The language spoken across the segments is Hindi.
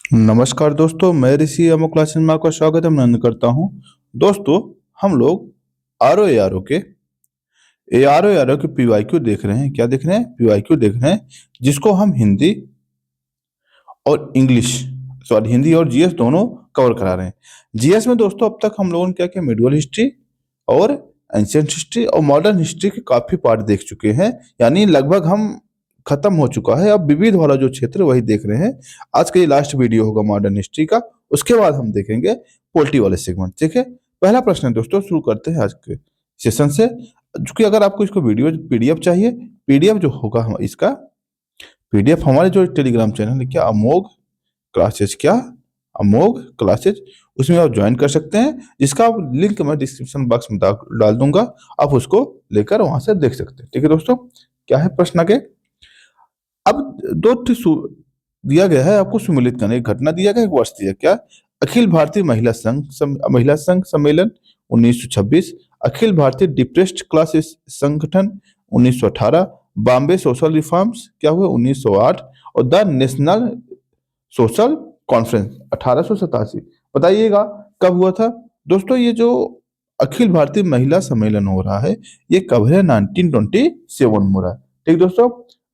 नमस्कार दोस्तों, मैं ऋषि अमोक क्लासेस में आपका स्वागत अभिनंदन करता हूं। दोस्तों, हम लोग R O A R O के पीवाईक्यू देख रहे हैं। क्या देख रहे हैं? पीवाईक्यू देख रहे हैं, जिसको हम हिंदी और इंग्लिश सॉरी हिंदी और जीएस दोनों कवर करा रहे हैं। जीएस में दोस्तों अब तक हम लोगों ने क्या किया, मेडिवल हिस्ट्री और एंशियंट हिस्ट्री और मॉडर्न हिस्ट्री के काफी पार्ट देख चुके हैं। यानी लगभग हम खत्म हो चुका है। अब विविध वाला जो क्षेत्र वही देख रहे हैं। आज का ये लास्ट वीडियो होगा मॉडर्न हिस्ट्री का। उसके बाद हम देखेंगे पोलिटी वाले सेगमेंट। ठीक है, पहला प्रश्न है दोस्तों, शुरू करते हैं आज के सेशन से। क्योंकि अगर आपको इसको वीडियो पीडीएफ चाहिए, पीडीएफ जो होगा इसका पीडीएफ हमारे जो टेलीग्राम चैनल है, क्या अमोघ क्लासेज, उसमें आप ज्वाइन कर सकते हैं, जिसका लिंक मैं डिस्क्रिप्शन बॉक्स में डाल दूंगा। आप उसको लेकर वहां से देख सकते हैं। ठीक है दोस्तों, क्या है प्रश्न आगे। अब दिया गया है आपको सुमेलित करने, एक घटना दिया गया, एक वर्ष दिया। क्या? अखिल भारतीय महिला संघ सम्मेलन 1926, अखिल भारतीय डिप्रेस्ड क्लास संगठन 1918, बॉम्बे सोशल रिफॉर्म्स क्या हुए 1908, और द नेशनल सोशल कॉन्फ्रेंस 1887। बताइएगा कब हुआ था दोस्तों। ये जो अखिल भारतीय महिला सम्मेलन हो रहा है, ये कब है? 1927 में हो रहा है। ठीक दोस्तों,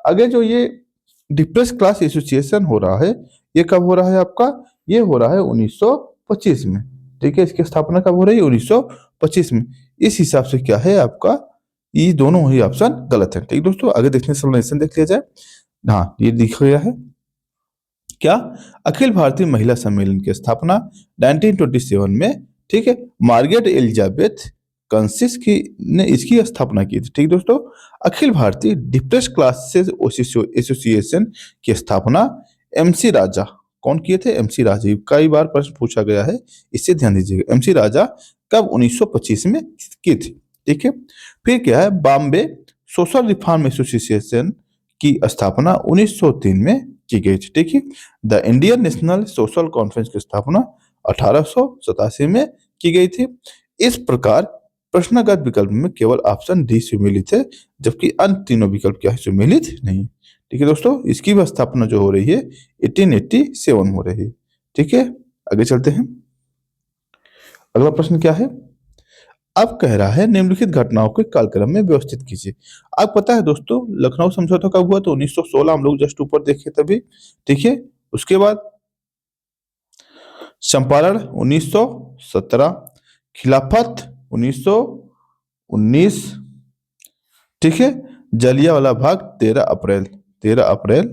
आगे जो ये डिप्रेस क्लास एसोसिएशन हो रहा है, ये कब हो रहा है आपका? ये हो रहा है 1925 में। ठीक है, इसकी स्थापना कब हो रही है? 1925 में। इस हिसाब से क्या है आपका, ये दोनों ही ऑप्शन गलत है। ठीक दोस्तों, आगे देखने से देख लिया जाए। हाँ, ये लिखा गया है क्या? अखिल भारतीय महिला सम्मेलन की स्थापना 1927 में, ठीक है, मार्गरेट एलिजाबेथ कंसिस की ने इसकी स्थापना की थी। ठीक दोस्तों, Akhil Bharatiya depressed classes association की स्थापना एमसी राजा कौन किए थे? एमसी राजा। कई बार प्रश्न पूछा गया है, इससे ध्यान दीजिएगा। एमसी राजा कब? 1925 में की थी। ठीक है, फिर क्या है, बॉम्बे सोशल रिफॉर्म एसोसिएशन की स्थापना 1903 में की गई थी। ठीक है, the Indian national social conference की स्थापना 1887 में की गई थी। इस प्रकार प्रश्नगत विकल्प में केवल ऑप्शन डी सुमेलित है, जबकि अन्य तीनों विकल्प क्या है? सुमेलित नहीं। ठीक है दोस्तों, इसकी भी स्थापना जो हो रही है 1887 हो रही है। ठीक है, आगे चलते हैं। अगला प्रश्न क्या है? अब कह रहा है निम्नलिखित घटनाओं के कालक्रम में व्यवस्थित कीजिए। आप पता है दोस्तों, लखनऊ समझौता कब हुआ? तो 1916 हम लोग जस्ट ऊपर देखे तभी। ठीक है, उसके बाद चंपारण 1917, खिलाफत 1919, ठीक है, जलियांवाला बाग 13 अप्रैल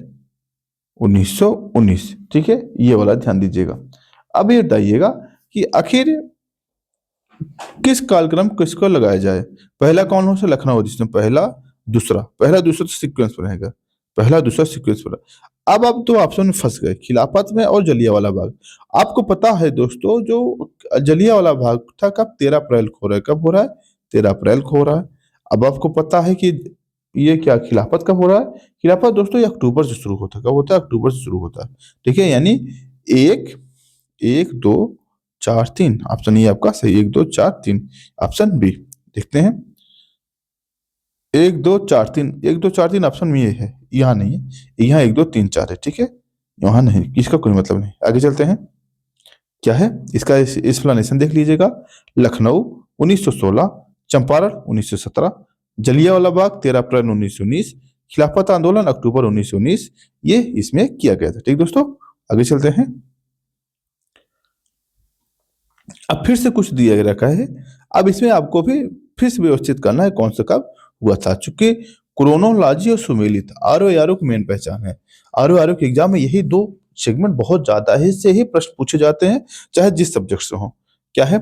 1919। ठीक है, ये वाला ध्यान दीजिएगा। अब ये बताइएगा कि आखिर किस कालक्रम किसको लगाया जाए। पहला कौन हो? लखनऊ, जिसमें पहला दूसरा सीक्वेंस पर रहेगा। पहला दूसरा सीक्वेंस पर। अब आप दो ऑप्शन में फंस गए, खिलाफत में और जलियांवाला बाग। आपको पता है दोस्तों, जो जलियांवाला बाग था कब? 13 अप्रैल को हो रहा है। कब हो रहा है? 13 अप्रैल को हो रहा है। अब आपको पता है कि ये क्या खिलाफत कब हो रहा है? खिलाफत दोस्तों ये अक्टूबर से शुरू होता है। कब होता है? अक्टूबर से शुरू होता है। ठीक है, यानी एक एक दो चार तीन, ऑप्शन ये आपका सही, 1 2 4 3, ऑप्शन बी। देखते हैं, 1 2 4 3 ऑप्शन में ये है, यहाँ नहीं है। यहाँ 1 2 3 4 है। ठीक है, यहाँ नहीं, इसका कोई मतलब नहीं। आगे चलते हैं, क्या है इसका एक्सप्लेनेशन देख लीजिएगा। लखनऊ 1916, चंपारण 1917, जलियांवाला बाग 13 अप्रैल 1919, खिलाफत आंदोलन अक्टूबर 1919, ये इसमें किया गया था। ठीक दोस्तों, आगे चलते हैं। अब फिर से कुछ दिया रखा है। अब इसमें आपको भी फिर से व्यवस्थित करना है कौन सा कब हुआ था। चूंकि क्रोनोलॉजी और सुमेलित आर ओ की मेन पहचान है। आर ओ के एग्जाम में यही दो सेगमेंट बहुत ज्यादा है, इससे ही प्रश्न पूछे जाते हैं, चाहे जिस सब्जेक्ट से हो। क्या है?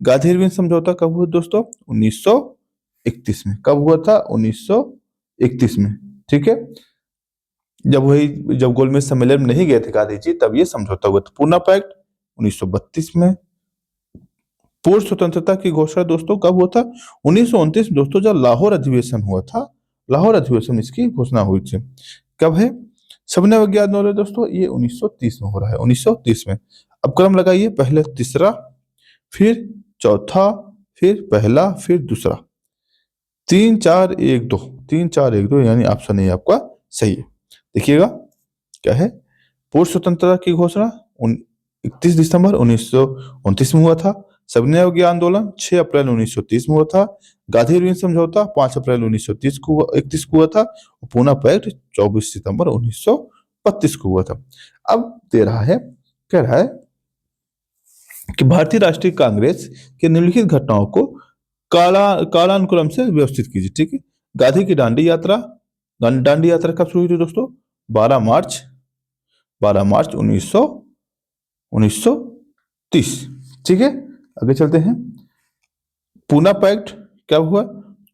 गांधी समझौता कब हुआ दोस्तों? 1931 में। कब हुआ था? 1931 में। ठीक है, जब गोलमेज सम्मेलन में नहीं गए थे गांधी जी, तब ये समझौता हुआ था। पूना पैक्ट 1932 में। पूर्ण स्वतंत्रता की घोषणा दोस्तों कब हुआ था? 1929 दोस्तों, जब लाहौर अधिवेशन हुआ था। लाहौर अधिवेशन इसकी घोषणा हुई थी। कब है? सबने विज्ञान हो रहा है दोस्तों, ये 1930 में हो रहा है। 1930 में। अब क्रम लगाइए, पहले तीसरा, फिर चौथा, फिर पहला, फिर दूसरा। 3 4 1 2, 3 4 1 2, यानी ऑप्शन ए आपका सही है। देखिएगा क्या है, पूर्ण स्वतंत्रता की घोषणा 31 दिसंबर 1929 में हुआ था। सविनय अवज्ञा आंदोलन 6 अप्रैल 1930 में हुआ था। गांधी इरविन समझौता 5 अप्रैल 1930 को 31 को हुआ था। और पूना पैक्ट 24 सितंबर 1932 को हुआ था। अब कह रहा है कि भारतीय राष्ट्रीय कांग्रेस के निम्नलिखित घटनाओं को कालानुक्रम से व्यवस्थित कीजिए। ठीक है, गांधी की दांडी यात्रा कब शुरू हुई थी दोस्तों? 12 मार्च 1930। ठीक है, आगे चलते हैं। पूना पैक्ट कब हुआ?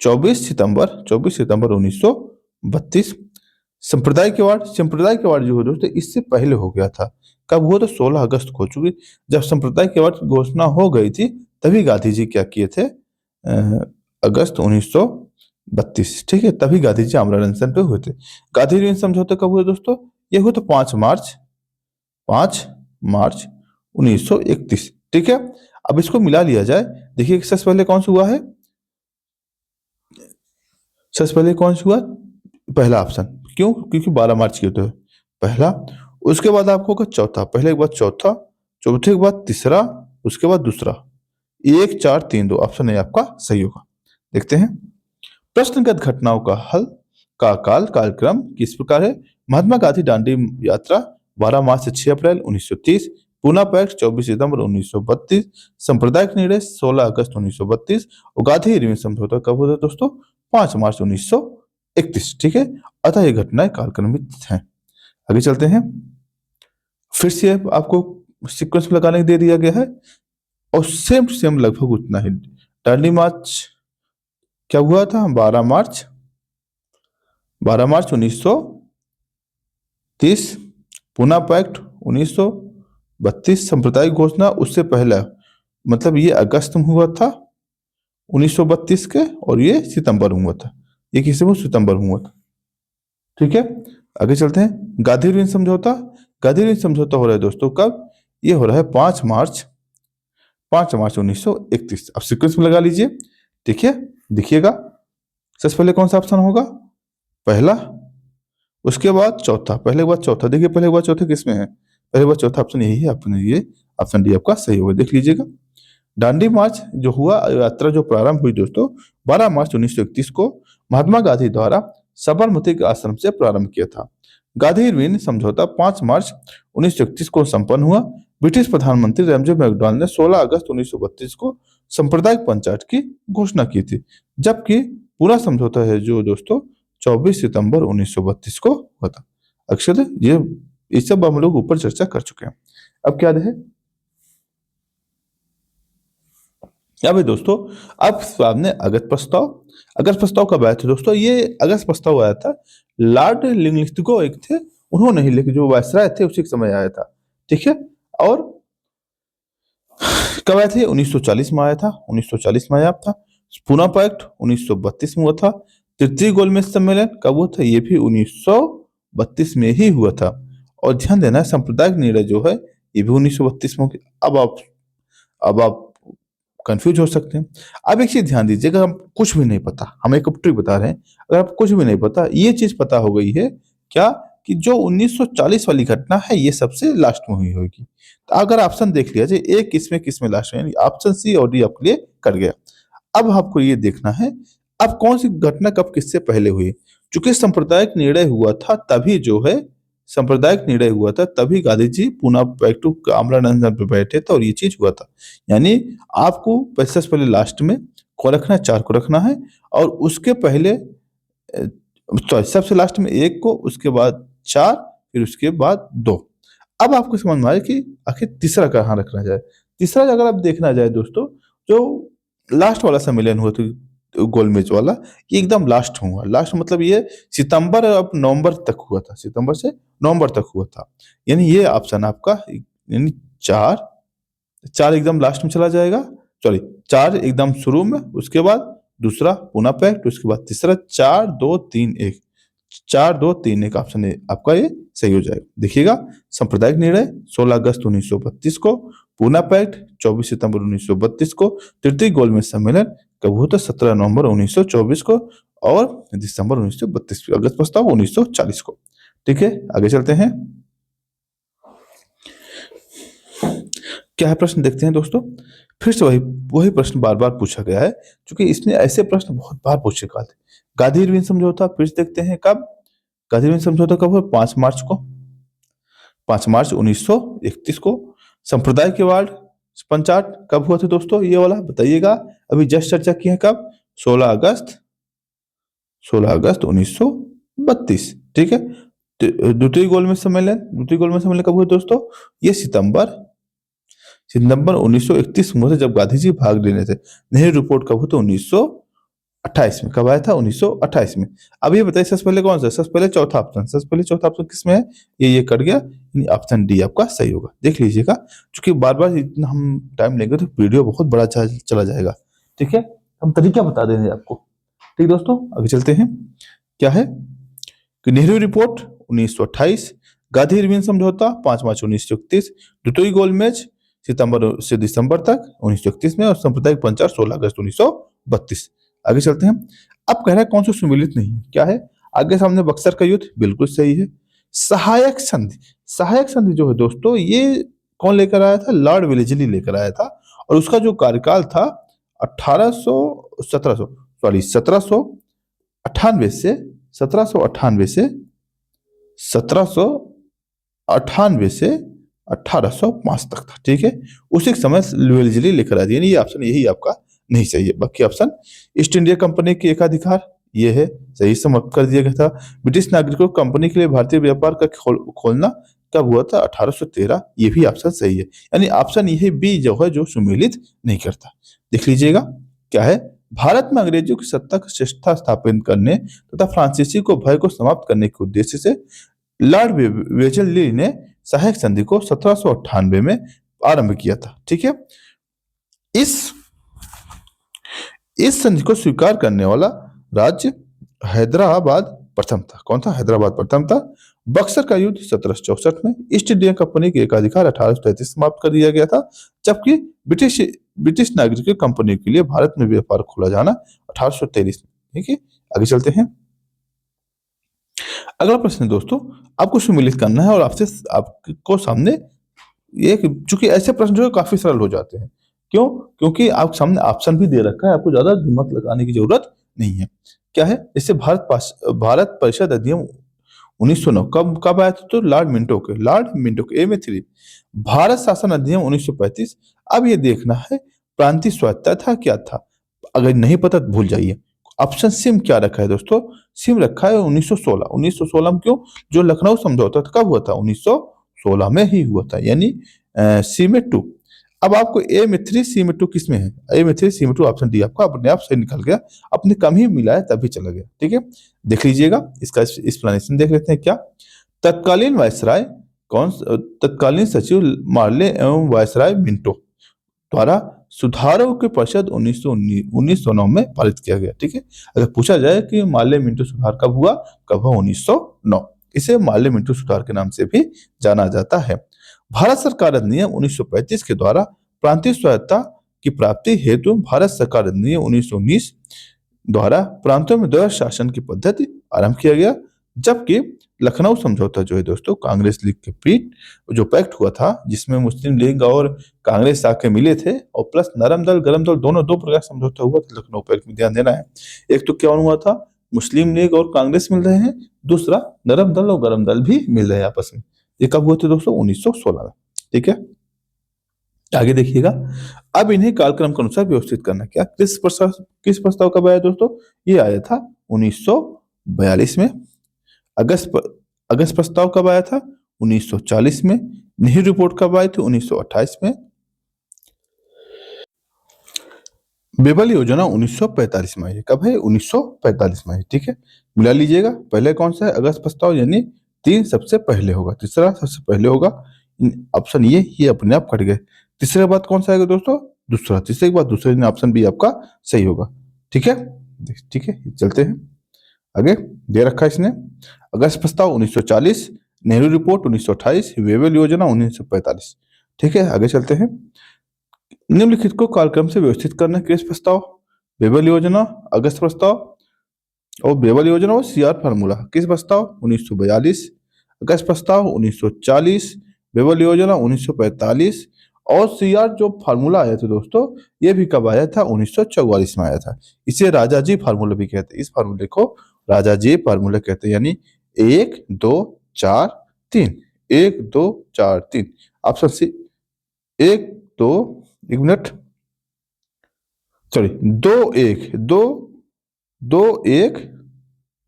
24 सितंबर 1932। संप्रदायवाद जो है दोस्तों इससे पहले हो गया था। कब हुआ? तो 16 अगस्त को। चूंकि जब संप्रदायवाद की घोषणा हो गई थी तभी गांधी जी क्या किए थे? अगस्त 1932। ठीक है, तभी गांधी जी आमरण अनशन पे हुए थे। गांधी इरविन समझौता कब हुआ दोस्तों? ये हुआ तो 5 मार्च 1931। ठीक है, अब इसको मिला लिया जाए। देखिए सबसे पहले कौन सा हुआ है? पहला ऑप्शन। क्यों? क्योंकि 12 मार्च की तो है पहला। उसके बाद आपको होगा चौथा, पहले के बाद चौथा, चौथे के बाद तीसरा, उसके बाद दूसरा। 1 4 3 2 ऑप्शन ए आपका सही होगा। देखते हैं प्रश्नगत घटनाओं का हल का कालक्रम किस प्रकार है? महात्मा गांधी दांडी यात्रा 12 मार्च से 6 अप्रैल 1930। पूना पैक्ट 24 सितंबर 1932। सांप्रदायिक निर्णय 16 अगस्त 1932। और गांधी इरविन समझौता कब हुआ दोस्तों? 5 मार्च 1931। ठीक है, अतः ये घटनाएं कालक्रमिक हैं। आगे चलते हैं। फिर से आपको सीक्वेंस में लगाने दे दिया गया है और सेम टू सेम लगभग उतना ही। दांडी मार्च क्या हुआ था? 12 मार्च 1930। पूना पैक्ट 1932। सांप्रदायिक घोषणा उससे पहले, मतलब ये अगस्त में हुआ था 1932 के, और ये सितंबर में हुआ था। ये किसी में सितंबर में हुआ था। ठीक है, आगे चलते हैं। गांधी इरविन समझौता हो रहा है दोस्तों कब? ये हो रहा है 5 मार्च 1931। अब सीक्वेंस में लगा लीजिए। ठीक है, देखिएगा सबसे पहले कौन सा ऑप्शन होगा? पहला, उसके बाद चौथा, पहले के बाद चौथा। देखिए पहले के बाद चौथा किसमें है? पहले के बाद चौथा ऑप्शन यही है, ये ऑप्शन डी आपका सही होगा। देख लीजिएगा। दांडी मार्च जो हुआ, यात्रा जो प्रारंभ हुई दोस्तों 12 मार्च 1931 को महात्मा गांधी द्वारा साबरमती के आश्रम से प्रारंभ किया था। गांधी इरविन समझौता 5 मार्च 1931 को संपन्न हुआ। ब्रिटिश प्रधानमंत्री रैमजे मैकडॉनल्ड ने 16 अगस्त 1932 को सांप्रदायिक पंचायत की घोषणा की थी, जबकि पूरा समझौता है जो दोस्तों 24 सितंबर 1932 को हुआ था। अक्षर ये सब हम लोग ऊपर चर्चा कर चुके हैं। अब क्या है? भाई दोस्तों, अब सामने अगस्त प्रस्ताव कब आया था दोस्तों? ये अगस्त प्रस्ताव आया था लॉर्ड लिंगलिस्टिगो एक थे, उन्होंने ही, लेकिन जो वायसराय थे उसी के समय आया था। ठीक है, और कब आया था? 1940 में आया था। 1940 में आया था। पूना पैक्ट 1932 में हुआ था। तृतीय गोलमेज सम्मेलन कब हुआ था? ये भी 1932 में ही हुआ था। और ध्यान देना, सांप्रदायिक निर्णय जो है ये भी 1932 में हो गया। अब आप कंफ्यूज हो सकते हैं। अब एक चीज ध्यान दीजिए, अगर हम कुछ भी नहीं पता, हम एक ट्रिक बता रहे हैं, अगर आप कुछ भी नहीं पता, ये चीज पता हो गई है क्या कि जो 1940 वाली घटना है ये सबसे लास्ट में हुई होगी। तो अगर ऑप्शन देख लिया जाए, एक किसमें लास्ट में, यानी ऑप्शन सी और डी आपके लिए कट गया। अब आपको ये देखना है अब कौन सी घटना कब किससे पहले हुई। चूंकि सांप्रदायिक निर्णय हुआ था तभी गांधी जी पुनः पैक्ट टू आमरण अनशन पे बैठे थे और ये चीज हुआ था। यानी आपको सबसे पहले लास्ट में को रखना है, 4 को रखना है, और उसके पहले सबसे लास्ट में 1 को, उसके बाद 4, फिर उसके बाद 2। अब आपको समझ में आए कि आखिर तीसरा कहाँ रखना जाए। तीसरा अगर आप देखना जाए दोस्तों, जो लास्ट वाला सम्मेलन हुआ था गोलमेज वाला, ये एकदम लास्ट हुआ। लास्ट मतलब ये सितंबर और नवंबर तक हुआ था, सितंबर से नवंबर तक हुआ था। यानी ये ऑप्शन आपका, यानी 4 एकदम लास्ट में चला जाएगा। सॉरी, 4 एकदम शुरू में, उसके बाद दूसरा पुनः पैक्ट, उसके बाद तीसरा 4 2 3 1, 4 2 3 1 ऑप्शन है आपका, ये सही हो जाएगा। देखिएगा, सांप्रदायिक निर्णय 16 अगस्त 1932 को, पूना पैक्ट 24 सितंबर 1932 को, तृतीय गोलमेज सम्मेलन कब हुआ था? 17 नवंबर 1924 को, और दिसंबर 1932, अगस्त प्रस्ताव 1940 को। ठीक है, आगे चलते हैं। क्या है प्रश्न, देखते हैं दोस्तों। फिर से वही वही प्रश्न बार बार पूछा गया है, क्योंकि इसमें ऐसे प्रश्न बहुत बार पूछे गए थे। गांधी इरविन समझौता फिर से देखते हैं कब। गांधी इरविन समझौता कब हुआ? 5 मार्च को, 5 मार्च 1931 को। सांप्रदायिकवाद पंचाट कब हुआ था दोस्तों, ये वाला बताइएगा। अभी जस्ट चर्चा की है कब? 16 अगस्त, 16 अगस्त 1932। ठीक है। द्वितीय गोलमेज सम्मेलन, द्वितीय गोलमेज सम्मेलन कब हुआ दोस्तों? ये सितंबर, सितंबर 1931 में हुआ था, जब गांधी जी भाग ले रहे थे। नेहरू रिपोर्ट कब हुआ था? 1928 में। कब आया था? 1928 में। अब ये बताइए सबसे पहले कौन सा? सबसे पहले चौथा ऑप्शन, सबसे पहले चौथा ऑप्शन किसमें है? ये कट गया, ऑप्शन डी आपका सही होगा। देख लीजिएगा, क्योंकि बार बार इतना हम टाइम लेंगे तो वीडियो बहुत बड़ा चला जाएगा। ठीक है, हम तरीका बता देंगे आपको। ठीक दोस्तों, आगे चलते हैं। क्या है कि नेहरू रिपोर्ट 1928, गांधी इरविन समझौता 5 मार्च 1931, द्वितीय गोलमेज सितंबर से दिसंबर तक 1931 में, और सांप्रदायिक पंचायत 16 अगस्त 1932। आगे चलते हैं। अब कह रहा है कौन सा सुमेलित नहीं है? क्या है? आगे सामने बक्सर का युद्ध, बिल्कुल सही है। सहायक संधि, सहायक संधि जो है दोस्तों, ये कौन लेकर आया था? लॉर्ड वेलेस्ली लेकर आया था, और उसका जो कार्यकाल था 1798 से 1798 से 1798 से 1805 तक था। ठीक है, उसी समय वेलेस्ली लेकर आ दिया। ये ऑप्शन यही आपका नहीं सही है। बाकी ऑप्शन, ईस्ट इंडिया कंपनी के एकाधिकार, ये है सही, समाप्त कर दिया गया था। ब्रिटिश नागरिकों को कंपनी के लिए भारतीय व्यापार का खोलना कब हुआ था? 1813। ये भी ऑप्शन सही है। यानी ऑप्शन यही बी जो है, जो सुमेलित नहीं करता। देख लीजिएगा, क्या है? भारत में अंग्रेजों की सत्ता की श्रेष्ठता स्थापित करने तथा फ्रांसीसी को भय को समाप्त करने के उद्देश्य से लॉर्ड वेलेस्ली ने सहायक संधि को 1798 में आरंभ किया था। ठीक है, इस इस संधि को स्वीकार करने वाला राज्य हैदराबाद प्रथम था। कौन था? हैदराबाद प्रथम था। बक्सर का युद्ध 1764 में। ईस्ट इंडिया कंपनी के एकाधिकार 1833 समाप्त कर दिया गया था, जबकि ब्रिटिश ब्रिटिश नागरिकों कंपनी के लिए भारत में व्यापार खोला जाना 1823 में। ठीक है, आगे चलते हैं। अगला प्रश्न है दोस्तों, आपको सुमेलित करना है, और आपसे आपको सामने ये, चूंकि ऐसे प्रश्न जो है काफी सरल हो जाते हैं। क्यों? क्योंकि आप सामने ऑप्शन भी दे रखा है, आपको ज्यादा दिमाग लगाने की जरूरत नहीं है। क्या है? जैसे भारत परिषद अधिनियम 1909 कब कब आया था? तो लॉर्ड मिंटो के, ए में 3। भारत शासन अधिनियम 1935। अब ये देखना है प्रांतीय स्वायत्तता था क्या था। अगर नहीं पता तो भूल जाइए। ऑप्शन सिम क्या रखा है दोस्तों? सिम रखा है 1916। 1916 में क्यों? जो लखनऊ समझौता था कब हुआ था? 1916 में ही हुआ था, यानी सी में 2। अब आपको ए में 3, सी में 2 किस में है? ए में 3, सी में 2, ऑप्शन डी आपका अपने आप सही निकल गया। अपने कम ही मिला है तभी चला गया। ठीक है, देख लीजिएगा, इसका एक्सप्लेनेशन देख लेते हैं। क्या तत्कालीन वायसराय तत्कालीन सचिव मार्ले एवं वायसराय मिंटो द्वारा सुधारों के परिषद 1909 में पारित किया गया। ठीक है, अगर पूछा जाए कि मार्ले मिंटो सुधार कब हुआ? कब हुआ? 1909। इसे मार्ले मिंटो सुधार के नाम से भी जाना जाता है। भारत सरकार अधिनियम 1935 के द्वारा प्रांतीय स्वायत्तता की प्राप्ति हेतु भारत सरकार अधिनियम 1919 द्वारा प्रांतों में द्वैध शासन की पद्धति आरंभ किया गया, जबकि लखनऊ समझौता जो है दोस्तों, कांग्रेस लीग के बीच जो पैक्ट हुआ था, जिसमें मुस्लिम लीग और कांग्रेस आके मिले थे, और प्लस नरम दल गरम दल दोनों, दो प्रकार समझौता हुआ था लखनऊ पैक्ट में, ध्यान देना है। एक तो क्या हुआ था, मुस्लिम लीग और कांग्रेस मिल रहे हैं, दूसरा नरम दल और गरम दल भी मिल रहे हैं आपस में। ये कब हुए थे दोस्तों? 1916 में। ठीक है, आगे देखिएगा। अब इन्हें कालक्रम के अनुसार व्यवस्थित करना। क्या किस प्रस्ताव कब आया दोस्तों? ये आया था 1942 में। अगस्त प्रस्ताव कब आया था? 1940 में। नेहरू रिपोर्ट कब आई थी? 1928 में। बेबल योजना 1945 में आई। कब है? 1945 में आई। ठीक है, मिला लीजिएगा। पहले कौन सा है? अगस्त प्रस्ताव, यानी 3 सबसे पहले होगा, तीसरा सबसे पहले होगा। ऑप्शन ये अपने आप कट गए। तीसरे के बाद कौन सा आएगा दोस्तों? दूसरा। तीसरे के बाद दूसरे, ऑप्शन बी आपका सही होगा। ठीक है, ठीक है, चलते हैं आगे। दे रखा है इसने, अगस्त प्रस्ताव 1940, नेहरू रिपोर्ट 1928, वेबल योजना 1945। ठीक है, आगे चलते हैं। निम्नलिखित को कालक्रम से व्यवस्थित करना। किस प्रस्ताव? वेबल योजना, अगस्त प्रस्ताव और वेबल योजना और सीआर फार्मूला। किस प्रस्ताव? 1942, अगस्त प्रस्ताव 1940, वेबल योजना 1945 और सीआर जो फार्मूला आया था दोस्तों, ये भी कब आया था? 1944 में आया था। इसे राजा जी फार्मूला भी कहते हैं। इस फार्मूले को राजा जी फार्मूला कहते हैं, यानी 1 2 4 3, 1 2 4 3। ऑप्शन सी 1 2, 1 मिनट, सॉरी, 2 1 2 2 1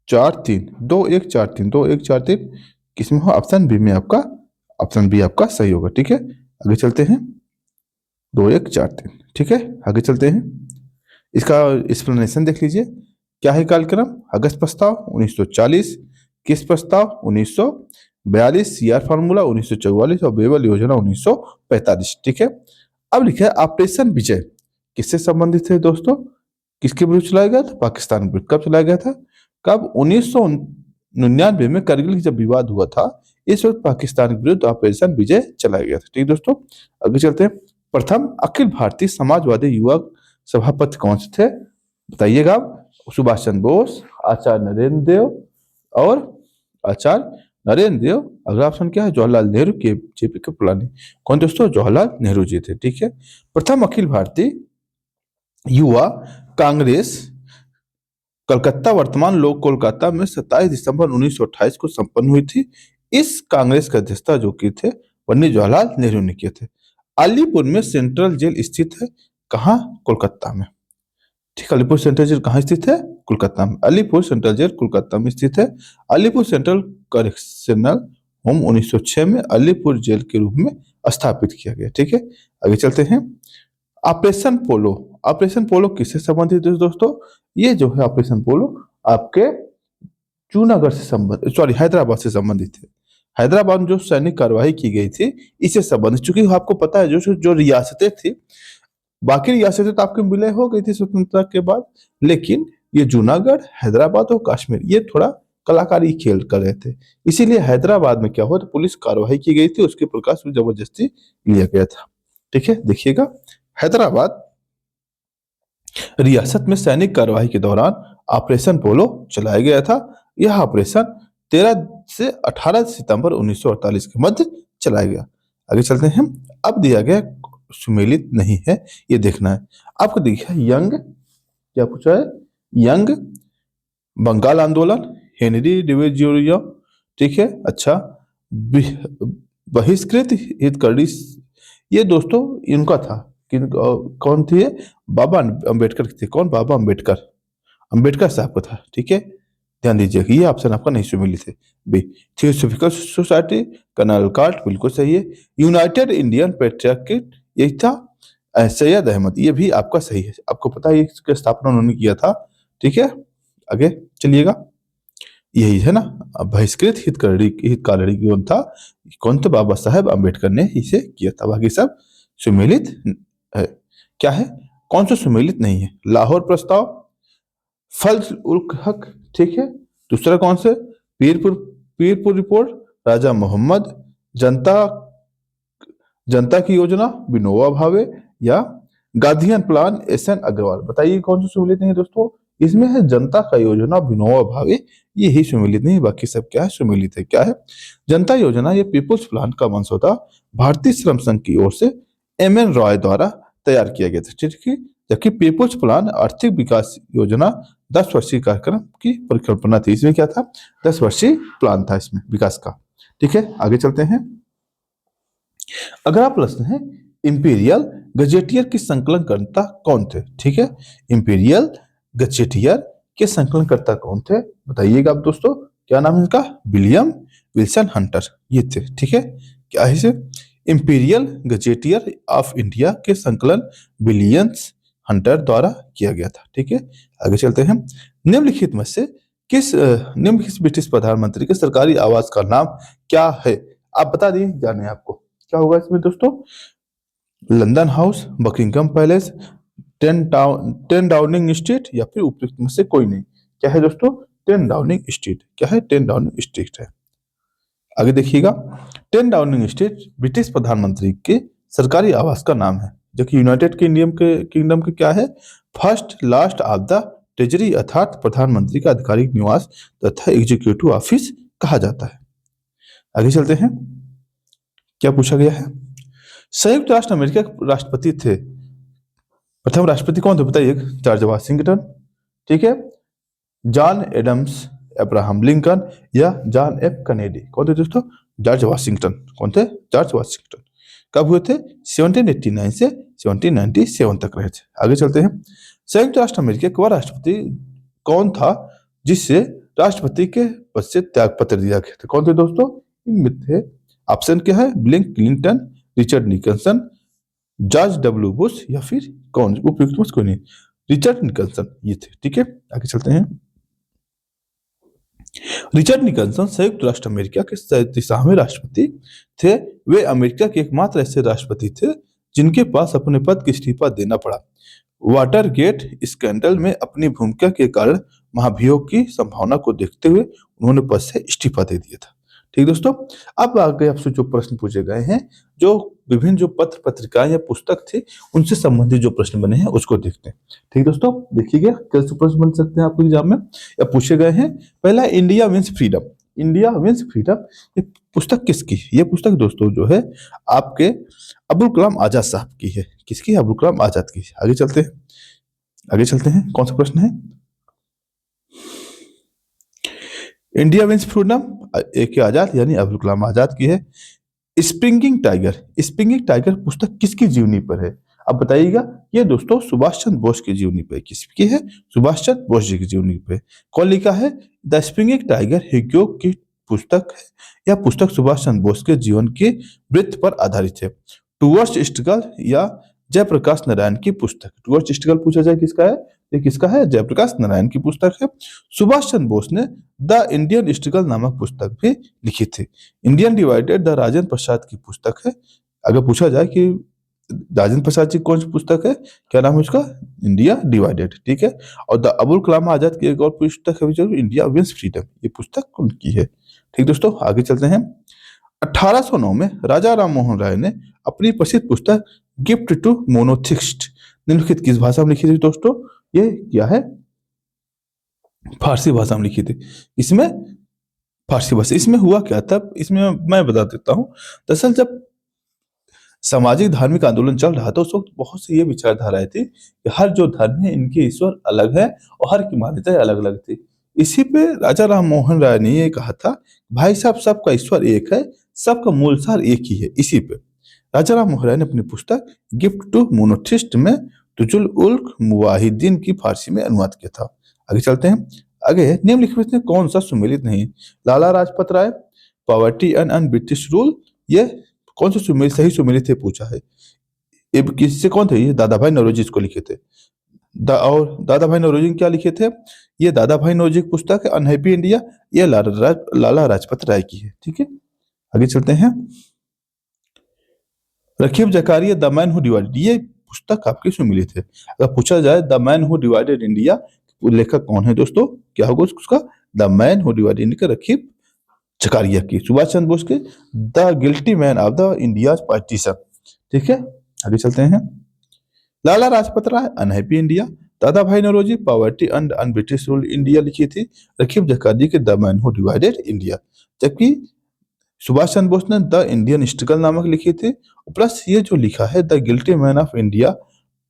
4 3, 2 1 4 3, 2 1 4 3 किसमें हो? ऑप्शन बी में आपका, ऑप्शन बी आपका सही होगा। ठीक है, आगे चलते हैं। 2 1 4 3, ठीक है, आगे चलते हैं। इसका एक्सप्लेनेशन देख लीजिए। क्या है कार्यक्रम? अगस्त प्रस्ताव 1940, किस प्रस्ताव 1942, सीआर फार्मूला 1944 और बेबल योजना 1945। ठीक है, अब लिखा है ऑपरेशन विजय किससे संबंधित है दोस्तों? किसके विरुद्ध चलाया गया था? पाकिस्तान के विरुद्ध। कब चलाया गया था? कब? 1999 में करगिल की जब विवाद हुआ था, इस वक्त पाकिस्तान के विरुद्ध ऑपरेशन विजय चलाया गया था। ठीक दोस्तों, आगे चलते हैं। प्रथम अखिल भारतीय समाजवादी युवा सभापति कौन से थे? बताइएगा आप। सुभाष चंद्र बोस, आचार्य नरेंद्र देव और आचार्य नरेंद्र देव। अगला ऑप्शन क्या है? जवाहरलाल नेहरू के जेपी कृपलानी। कौन दोस्तों? जवाहरलाल नेहरू जी थे। ठीक है, प्रथम अखिल भारतीय युवा कांग्रेस कलकत्ता, वर्तमान लोक कोलकाता में 27 दिसंबर 1928 को संपन्न हुई थी। इस कांग्रेस की अध्यक्षता जो की थे पंडित जवाहरलाल नेहरू ने किए थे। अलीपुर में सेंट्रल जेल स्थित है, कहाँ? कोलकाता में। ठीक, अलीपुर सेंट्रल जेल कहाँ स्थित है? कोलकाता में। अलीपुर सेंट्रल जेल कोलकाता में स्थित है। अलीपुर सेंट्रल करेक्शनल होम 1906 में अलीपुर जेल के रूप में स्थापित किया गया। ठीक है, आगे चलते हैं। ऑपरेशन पोलो, ऑपरेशन पोलो किससे संबंधित है दोस्तों? ये जो है ऑपरेशन पोलो आपके जूनागढ़ से संबंधित, सॉरी, हैदराबाद से संबंधित है। हैदराबाद में जो सैनिक कार्रवाई की गई थी इससे संबंधित, चूंकि आपको पता है जो जो रियासतें थी, बाकी रियासतें तो आपके विलय हो गई थी स्वतंत्रता के बाद, लेकिन ये जूनागढ़, हैदराबाद और कश्मीर ये थोड़ा कलाकारी खेल कर रहे थे, इसीलिए हैदराबाद में क्या हुआ तो पुलिस कार्रवाई की गई थी, उसके प्रकाश में जबरदस्ती लिया गया था। ठीक है, देखिएगा। हैदराबाद रियासत में सैनिक कार्रवाई के दौरान ऑपरेशन पोलो चलाया गया था। यह ऑपरेशन 13 से 18 सितंबर 1948 के मध्य चलाया गया। आगे चलते हैं। अब दिया गया सुमेलित नहीं है, ये देखना है आपको। देखिए यंग, क्या पूछा है? यंग बंगाल आंदोलन, हेनरी डिवेजियो। ठीक है, अच्छा, बहिष्कृत हितकर्णी, ये दोस्तों इनका था। कौन थे? बाबा अंबेडकर थे। कौन? बाबा अंबेडकर, अंबेडकर साहब का था। ठीक है, ध्यान दीजिएगा, ये ऑप्शन आपका नहीं सुमिलित है। बी थियोसॉफिकल सोसाइटी, कर्नल कार्ट, बिल्कुल सही है। यूनाइटेड इंडियन पेट्रियट, यही था। सैयद अहमद, ये भी आपका सही है। आपको पता है इसकी स्थापना उन्होंने किया था। ठीक है, आगे चलिएगा। यही है ना, बहिष्कृत हितकारी कौन था? कौन थे? बाबा साहेब अंबेडकर ने इसे किया था। बाकी सब सुमेलित है। क्या है? कौन सा सुमेलित नहीं है? लाहौर प्रस्ताव, फजल उल हक। ठीक है, दूसरा कौन से? पीरपुर, पीरपुर रिपोर्ट, राजा मोहम्मद, जनता, जनता की योजना विनोबा भावे, या Gandhian plan S N Agarwal. बताइए कौन सा सुमेलित नहीं है दोस्तों? इसमें है जनता का योजना विनोबा भावे, ये ही सुमेलित नहीं, बाकी सब क्या है? सुमेलित है। क्या है? जनता योजना ये पीपुल्स प्लान का मसौदा भारतीय श्रम संघ की ओर से एम.एन. रॉय द्वारा तैयार किया गया था। ठीक है, जबकि पीपुल्स प्लान आर्थिक विकास योजना 10 वर्षीय कार्यक्रम की परिकल्पना थी। इसमें क्या था? 10 वर्षीय प्लान था इसमें विकास का। ठीक है, आगे चलते हैं। अगला प्रश्न है, इंपीरियल गजेटियर के संकलनकर्ता कौन थे? ठीक है, इंपीरियल गजेटियर के संकलनकर्ता कौन थे? बताइएगा आप दोस्तों। क्या नाम है इनका? विलियम विल्सन हंटर, ये थे। ठीक है, क्या है इसे? इंपीरियल गजेटियर ऑफ इंडिया के संकलन विलियम्स हंटर द्वारा किया गया था। ठीक है, आगे चलते हैं। निम्नलिखित में से निम्नलिखित ब्रिटिश प्रधानमंत्री के सरकारी आवास का नाम क्या है? आप बता दिए, जाने आपको क्या होगा इसमें दोस्तों। London house, Buckingham palace, 10 Downing street, या फिर उपयुक्त में से कोई नहीं। क्या है दोस्तों? 10 डाउनिंग स्ट्रीट। क्या है? 10 डाउनिंग स्ट्रीट है। आगे देखिएगा, 10 डाउनिंग स्ट्रीट ब्रिटिश प्रधानमंत्री के सरकारी आवास का नाम है, जो कि यूनाइटेड किंगडम के क्या है? First last of the treasury, अर्थात प्रधानमंत्री का आधिकारिक निवास तथा एग्जीक्यूटिव ऑफिस कहा जाता है। आगे चलते हैं। क्या पूछा गया है? संयुक्त राष्ट्र अमेरिका के राष्ट्रपति थे, प्रथम राष्ट्रपति कौन थे बताइए? जॉर्ज वाशिंगटन, ठीक है, जॉन एडम्स, अब्राहम लिंकन या जॉन एफ कैनेडी। कौन थे दोस्तों? George Washington. कौन थे? George Washington. कब हुए थे? 1789 से 1797 तक रहे थे। आगे चलते हैं। संयुक्त राष्ट्र अमेरिका का राष्ट्रपति कौन था जिससे राष्ट्रपति के पद से त्याग पत्र दिया गया था? कौन थे दोस्तों? इनमें थे, ऑप्शन क्या है? Bill Clinton, Richard Nicholson, George W Bush या फिर कौन? उपयुक्त में कोई नहीं, रिचर्ड निकलसन ये थे, ठीक है। आगे चलते हैं। रिचर्ड निकलसन संयुक्त राष्ट्र अमेरिका के 37वें राष्ट्रपति थे। वे अमेरिका के एकमात्र ऐसे राष्ट्रपति थे जिनके पास अपने पद की इस्तीफा देना पड़ा। वाटरगेट स्कैंडल में अपनी भूमिका के कारण महाभियोग की संभावना को देखते हुए उन्होंने पद से इस्तीफा दे दिया था। ठीक दोस्तों, अब आगे आपसे जो प्रश्न पूछे गए हैं, जो विभिन्न जो पत्र पत्रिकाएं या पुस्तक थे उनसे संबंधित जो प्रश्न बने हैं उसको देखते हैं। ठीक दोस्तों, देखिएगा कैसे प्रश्न बन सकते हैं आपको एग्जाम में या पूछे गए हैं। पहला, India wins freedom. India wins freedom ये पुस्तक किसकी है? ये पुस्तक दोस्तों जो है आपके अब्दुल कलाम आजाद साहब की है। किसकी? अब्दुल कलाम आजाद की। आगे चलते हैं, आगे चलते हैं। कौन सा प्रश्न है? इंडिया विंस फ्रीडम ए के आजाद यानी अब्दुल कलाम आजाद की है। स्प्रिंगिंग टाइगर, स्प्रिंगिंग टाइगर पुस्तक किसकी जीवनी पर है? अब बताइएगा। ये दोस्तों सुभाष चंद्र बोस की जीवनी पर। किसकी है? सुभाष चंद्र बोस जी की जीवनी पे। कौन लिखा है? द स्प्रिंगिंग टाइगर ह्यूगो की पुस्तक है। यह पुस्तक सुभाष चंद्र बोस के जीवन के वृत्त पर आधारित है। टूवर्ड्स स्ट्रगल या जयप्रकाश नारायण की पुस्तक। टूवर्ड्स स्ट्रगल पूछा जाए किसका है? ये किसका है? जयप्रकाश नारायण की पुस्तक है। सुभाष चंद्र बोस ने द इंडियन स्ट्रगल नामक पुस्तक भी लिखी थी। Indian divided the Rajendra Prasad की पुस्तक है। अगर पूछा जाए कि राजेंद्र प्रसाद जी कौन सी पुस्तक है, क्या नाम है उसका? इंडिया डिवाइडेड, ठीक है। और द अबुल कलाम आजाद की एक और पुस्तक है जो इंडिया विंस फ्रीडम, ये पुस्तक उनकी है। ठीक दोस्तों, आगे चलते हैं। 1809 में राजा राम मोहन राय ने अपनी प्रसिद्ध पुस्तक गिफ्ट टू मोनोथिस्ट निम्नलिखित किस भाषा में लिखी थी दोस्तों? ये क्या है? फारसी भाषा में लिखी थी। इसमें फारसी भाषा। इसमें हुआ क्या था, इसमें मैं बता देता हूँ। दरअसल जब सामाजिक धार्मिक आंदोलन चल रहा था उस वक्त बहुत सी ये विचारधाराएं थी कि हर जो धर्म है इनके ईश्वर अलग है और हर की मान्यताएं अलग अलग थी। इसी पे राजा राम मोहन राय ने ये कहा था, भाई साहब सबका ईश्वर एक है, सबका मूल सार एक ही है। इसी पे राजा राम मोहन राय ने अपनी पुस्तक गिफ्ट टू मोनोथिस्ट में तुजुल उल्क मुवाहिदीन की फारसी में अनुवाद किया था। आगे चलते हैं। आगे निम्नलिखित में कौन सा सुमेलित नहीं? लाला राजपत राय, पॉवर्टी एंड ब्रिटिश रूल, ये कौन सा सुमेलित सही सुमेलित है पूछा है। ये किससे कौन थे? ये दादा भाई नौरोजी इसको लिखे थे। और दादा भाई नौरोजी ने क्या लिखे थे? ये दादा भाई नौरोजी की पुस्तक है अनहैप्पी इंडिया, ये लाला राजपत राय की है। ठीक है, आगे चलते हैं। Rakib Zakaria the man who divided, ये पुस्तक आपकी सुमेलित है। अगर पूछा जाए the man who divided India, लेखक कौन है दोस्तों? क्या होगा उसका? The man who divided India, Rakib Zakaria की। सुभाष चंद्र बोस के the guilty man of the India partition. ठीक है, आगे चलते हैं। Lala Lajpat Rai unhappy India, Dadabhai Naoroji poverty and British rule India लिखी थी। रकीब जकारिया के the man who divided India. जबकि सुभाष चंद्र बोस ने द इंडियन स्ट्रगल नामक लिखी थी। प्लस ये जो लिखा है the guilty man of India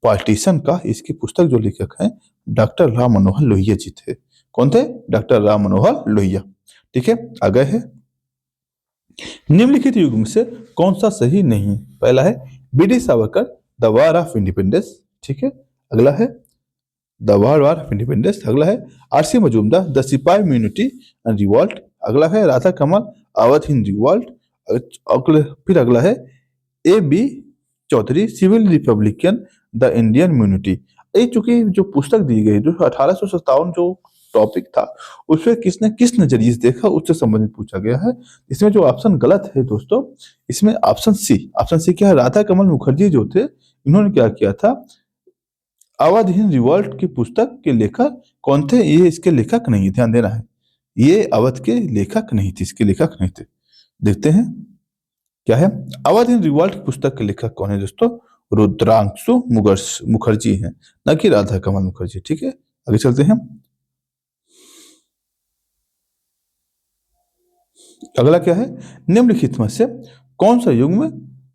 partition का, इसकी पुस्तक जो लेखक हैं डॉक्टर राम मनोहर लोहिया जी थे। कौन थे? डॉक्टर राम मनोहर लोहिया। ठीक है, आगे है। निम्नलिखित युग में से कौन सा सही नहीं? पहला है BD. Savarkar the war of independence. ठीक है, अगला है द वार ऑफ इंडिपेंडेंस। अगला है आर.सी. मजूमदार द सिपाही म्यूनिटी एंड रिवॉल्ट। अगला है राधा कमल अवध हिंद रिवॉल्ट। फिर अगला है A B. Chaudhuri civil republican the Indian mutiny. ये चूंकि जो पुस्तक दी गई जो 1857 जो टॉपिक था उसमें किसने किस नजरिए से देखा उससे संबंधित पूछा गया है। इसमें जो ऑप्शन गलत है दोस्तों, इसमें ऑप्शन सी। ऑप्शन सी क्या है? राधा कमल मुखर्जी जो थे इन्होंने क्या किया था, अवध हिंद रिवॉल्ट की पुस्तक के लेखक कौन थे? ये इसके लेखक नहीं, ध्यान देना है, ये अवध के लेखक नहीं थे, इसके लेखक नहीं थे। देखते हैं क्या है। अवध हिंद रिवॉल्ट की पुस्तक के लेखक कौन है दोस्तों? रुद्रांशु मुखर्जी हैं, न कि राधा कमल मुखर्जी। ठीक है, आगे चलते हैं। अगला क्या है? निम्नलिखित में से कौन सा युग में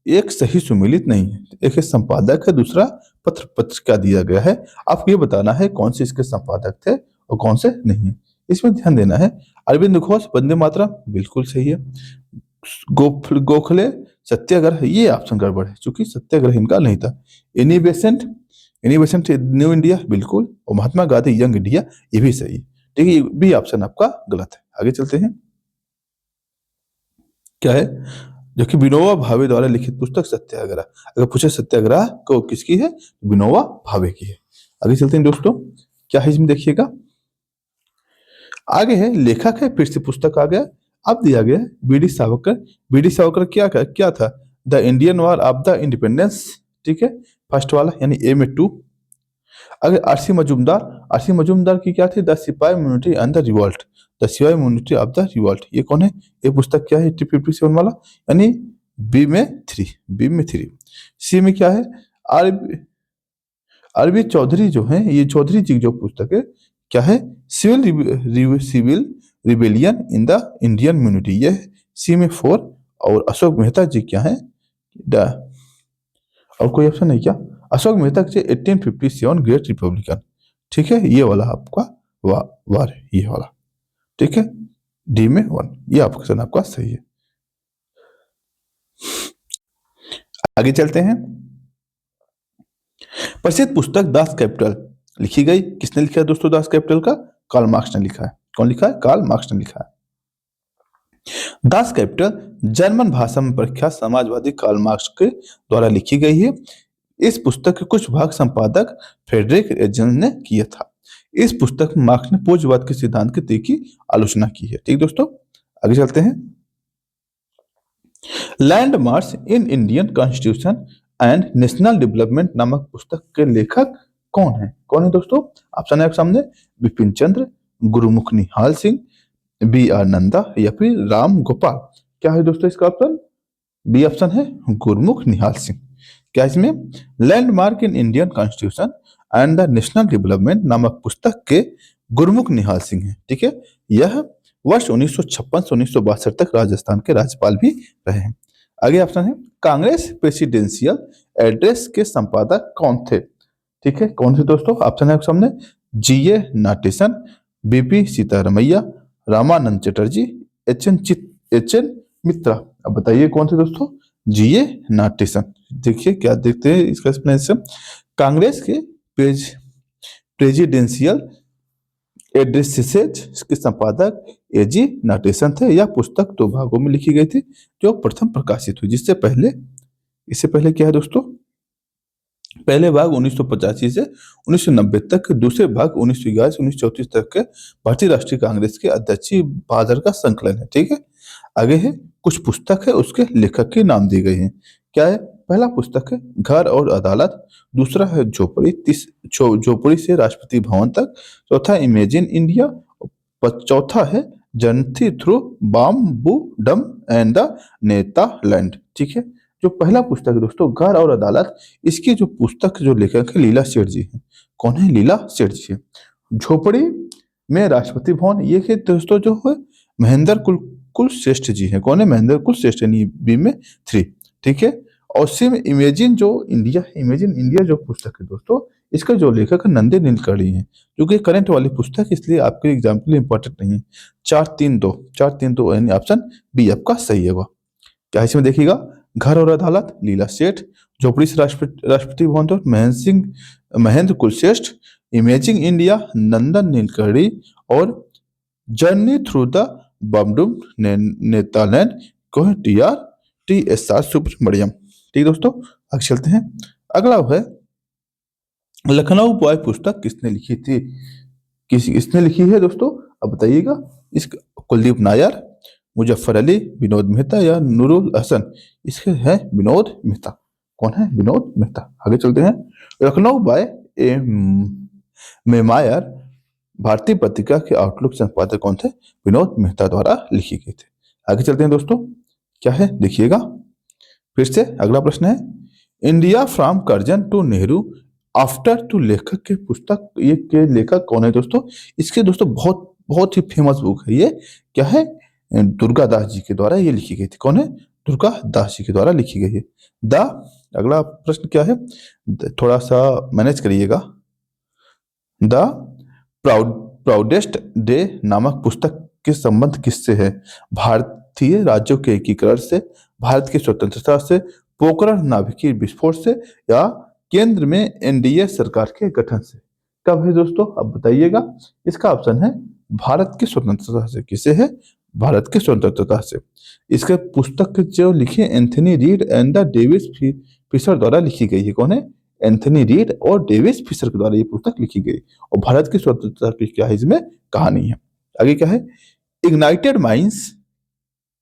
एक सही सुमेलित नहीं है। एक है संपादक है, दूसरा पत्र पत्रिका दिया गया है। आपको ये बताना है कौन से इसके संपादक थे और कौन से नहीं। इसमें ध्यान देना है। अरविंद घोष वंदे मातरम बिल्कुल सही है। गोखले सत्याग्रह, ये ऑप्शन गड़बड़ है क्योंकि सत्याग्रह इनका नहीं था। Annie Besant, Annie Besant new India बिल्कुल, और महात्मा गांधी यंग इंडिया ये भी सही है। ठीक है, ये भी ऑप्शन आपका गलत है। आगे चलते हैं। क्या है, जो कि विनोबा भावे द्वारा लिखित पुस्तक सत्याग्रह। अगर पूछे सत्याग्रह को किसकी है, विनोबा भावे की है। आगे चलते हैं दोस्तों। क्या है इसमें देखिएगा, आगे है लेखक है, फिर से पुस्तक आ गया। अब दिया गया है बी.डी. सावरकर। बी.डी. सावरकर क्या था, the Indian war of the independence. ठीक है, फर्स्ट वाला यानी ए में 2। अगर आरसी मजूमदार, आरसी मजूमदार की क्या थी, द सिपाही म्यूनिटी एंड द रिवॉल्ट, द सिपाही म्यूनिटी ऑफ द रिवॉल्ट। ये कौन है, ये पुस्तक क्या है 1857 वाला, यानी बी में 3, बी में 3। सी में क्या है, आरबी चौधरी जो है, ये चौधरी जी जो पुस्तक है क्या है, civil rebellion in the Indian mutiny, ये सी में 4। और अशोक मेहता जी क्या है, और कोई ऑप्शन नहीं क्या, अशोक मेहता जी 1857 ग्रेट रिपब्लिकन। ठीक है, ये वाला आपका वार है, ये वाला। ठीक है, डी में 1, ये ऑप्शन आपका सही है। आगे चलते हैं। प्रसिद्ध पुस्तक दास कैपिटल लिखी गई, किसने लिखा है दोस्तों दास कैपिटल का, कार्ल मार्क्स ने लिखा है। कौन लिखा है, कार्ल मार्क्स ने लिखा है। दास कैपिटल जर्मन भाषा में प्रख्यात समाजवादी कार्ल मार्क्स के द्वारा लिखी गई है। इस पुस्तक के कुछ भाग संपादक फ्रेडरिक एंजल्स ने किया था। इस पुस्तक में मार्क्स ने पूंजीवाद के सिद्धांत की तीखी आलोचना की है। ठीक दोस्तों, आगे चलते हैं। Landmarks in Indian constitution and national development नामक पुस्तक के लेखक कौन है, कौन है दोस्तों, ऑप्शन है आपके सामने, बिपिन चंद्र, गुरुमुख निहाल सिंह, बी.आर. नंदा या फिर राम गोपाल। क्या है दोस्तों इसका ऑप्शन, बी ऑप्शन है गुरुमुख निहाल सिंह। क्या इसमें, landmark in Indian constitution and the national development नामक पुस्तक के गुरुमुख निहाल सिंह है। ठीक है, यह वर्ष 1956 से 1962 तक राजस्थान के राज्यपाल भी रहे हैं। आगे ऑप्शन है, कांग्रेस प्रेसिडेंशियल एड्रेस के संपादक कौन थे। ठीक है, कौन थे दोस्तों, ऑप्शन है आपके सामने, G A. Natesan, B P. Sitaramayya, Ramananda Chatterjee, H N. Mitra. अब बताइए कौन थे दोस्तों, जी.ए. नाटेसन। देखिए क्या देखते हैं इसका एक्सप्लेनेशन, कांग्रेस के प्रेसिडेंशियल एड्रेसेस के संपादक ए.जी. नाटेसन थे। यह पुस्तक 2 भागों में लिखी गई थी जो प्रथम प्रकाशित हुई, इससे पहले क्या है दोस्तों, पहले भाग 1985 से 1990 तक, दूसरे भाग 1911 से 1934 तक के भारतीय राष्ट्रीय कांग्रेस के अध्यक्षीय बादर का संकलन है। ठीक है, आगे है कुछ पुस्तक है उसके लेखक के नाम दिए गए हैं। क्या है, पहला पुस्तक है घर और अदालत, दूसरा है झोपड़ी से राष्ट्रपति भवन तक, चौथा इमेजिन इंडिया, चौथा है journey through babudom and the Netherland. ठीक है, जो पहला पुस्तक है दोस्तों घर और अदालत, इसकी जो पुस्तक जो लेखक है लीला सेठ जी है। कौन है, लीला सेठ जी है। झोपड़ी में राष्ट्रपति भवन, ये है दोस्तों जो है महेंद्र कुल श्रेष्ठ जी है। कौन है, महेंद्र कुल श्रेष्ठ, बी में 3। ठीक है, और सी में इमेजिन जो इंडिया है, इमेजिन इंडिया जो पुस्तक है दोस्तों, इसका जो लेखक है नंदे नीलकंठी है, जो कि करंट वाली पुस्तक, इसलिए आपके एग्जाम के लिए इंपॉर्टेंट नहीं है। 4-3-2 यानी ऑप्शन बी आपका सही होगा। क्या इसमें देखिएगा, घर और अदालत लीला सेठ, झोपड़ी से राष्ट्रपति भवन तो महेंद्र कुलश्रेष्ठ, इमेजिंग इंडिया नंदन नीलकंठी, और जर्नी थ्रू द बॉम्बडूम नेदरलैंड को है टी.एस.आर. सुब्रमण्यम। ठीक दोस्तों, आगे चलते हैं। अगला है लखनऊ बॉय पुस्तक किसने लिखी थी, किसने लिखी है दोस्तों, अब बताइएगा। इस कुलदीप नायर, मुजफ्फर अली, विनोद मेहता या नूरुल हसन। इसके है विनोद मेहता। कौन है, विनोद मेहता। आगे चलते हैं। लखनऊ बॉय ए मेमायर भारतीय पत्रिका के आउटलुक संपादक कौन थे, विनोद मेहता द्वारा लिखी गई थी। आगे चलते हैं दोस्तों, क्या है देखिएगा, फिर से अगला प्रश्न है, India from Curzon to Nehru after two लेखक के पुस्तक, ये के लेखक कौन है दोस्तों। इसके दोस्तों बहुत ही फेमस बुक है ये, क्या है, दुर्गादास जी के द्वारा ये लिखी गई थी। कौन है, दुर्गा दास जी के द्वारा लिखी गई है। द अगला प्रश्न क्या है, थोड़ा सा मैनेज करिएगा। द प्राउड प्राउडेस्ट डे नामक पुस्तक के संबंध किससे है? भारतीय राज्यों के एकीकरण से, भारत की स्वतंत्रता से, पोखरण नाभिकीय विस्फोट से, या केंद्र में एनडीए सरकार के गठन से? कब है दोस्तों, अब बताइएगा। इसका ऑप्शन है भारत की स्वतंत्रता से। किसे है? भारत की स्वतंत्रता से। इसके पुस्तक जो लिखी है Anthony Reid and the Davis Fisher द्वारा लिखी गई है। कौन है? एंथनी रीड और डेविस फिशर के द्वारा ये पुस्तक लिखी गई। और भारत की स्वतंत्रता की क्या है इसमें कहानी है। आगे क्या है? इग्नाइटेड माइंड्स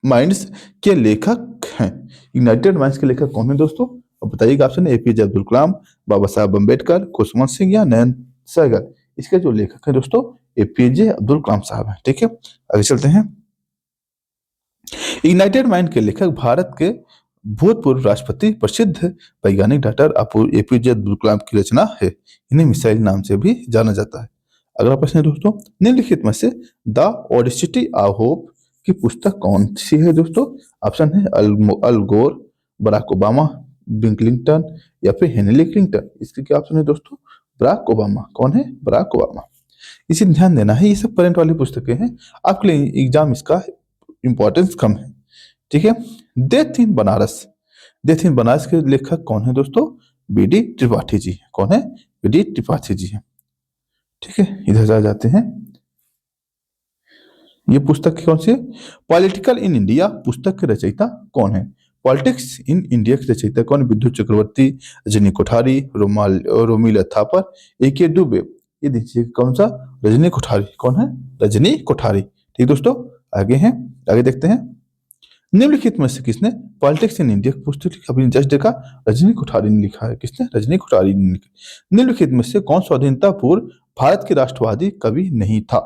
माइंड्स के लेखक हैं। यूनाइटेड माइंड्स के लेखक कौन है दोस्तों? अब बताइएगा। ऑप्शन है एपीजे अब्दुल कलाम, बाबा साहब अम्बेडकर, खुशवंत सिंह या नयन सहगल। इसके जो लेखक है दोस्तों एपीजे अब्दुल कलाम साहब है। ठीक है, आगे चलते हैं। यूनाइटेड माइंड के लेखक भारत के भूतपूर्व राष्ट्रपति प्रसिद्ध वैज्ञानिक डॉक्टर एपीजे अब्दुल कलाम की रचना है। इन्हें मिसाइल नाम से भी जाना जाता है। अगला प्रश्न है दोस्तों, निम्नलिखित में से द ऑडेसिटी ऑफ होप की पुस्तक कौन सी है दोस्तों? ऑप्शन है अल गोर, बराक ओबामा, बिल क्लिंटन या फिर हेनरी क्लिंटन। इसके क्या ऑप्शन है दोस्तों? Barack Obama. कौन है? Barack Obama. इसे ध्यान देना है, ये सब करंट वाली पुस्तकें हैं, आपके लिए एग्जाम इसका इंपॉर्टेंस कम है। ठीक है। Death in Banaras, death in Banaras के लेखक कौन है दोस्तों? बीडी त्रिपाठी जी। कौन है? बीडी त्रिपाठी जी है। ठीक है, इधर जा जाते हैं। ये पुस्तक कौन सी है? पॉलिटिकल इन इंडिया पुस्तक के रचयिता कौन है? पॉलिटिक्स इन इंडिया के रचयिता कौन? विद्युत चक्रवर्ती, रजनी कोठारी, रोमिला थापर, ए.के. दुबे। ये देखिए कौन सा? रजनी कोठारी। कौन है? रजनी कोठारी। ठीक दोस्तों, आगे हैं, आगे देखते हैं। निम्नलिखित में से किसने पॉलिटिक्स इन इंडिया पुस्तक लिखी? अभी जस्ट देखा, रजनी कोठारी ने लिखा है। किसने? रजनी कोठारी ने लिखा। निम्नलिखित में से कौन स्वाधीनता पूर्व भारत के राष्ट्रवादी कवि नहीं था?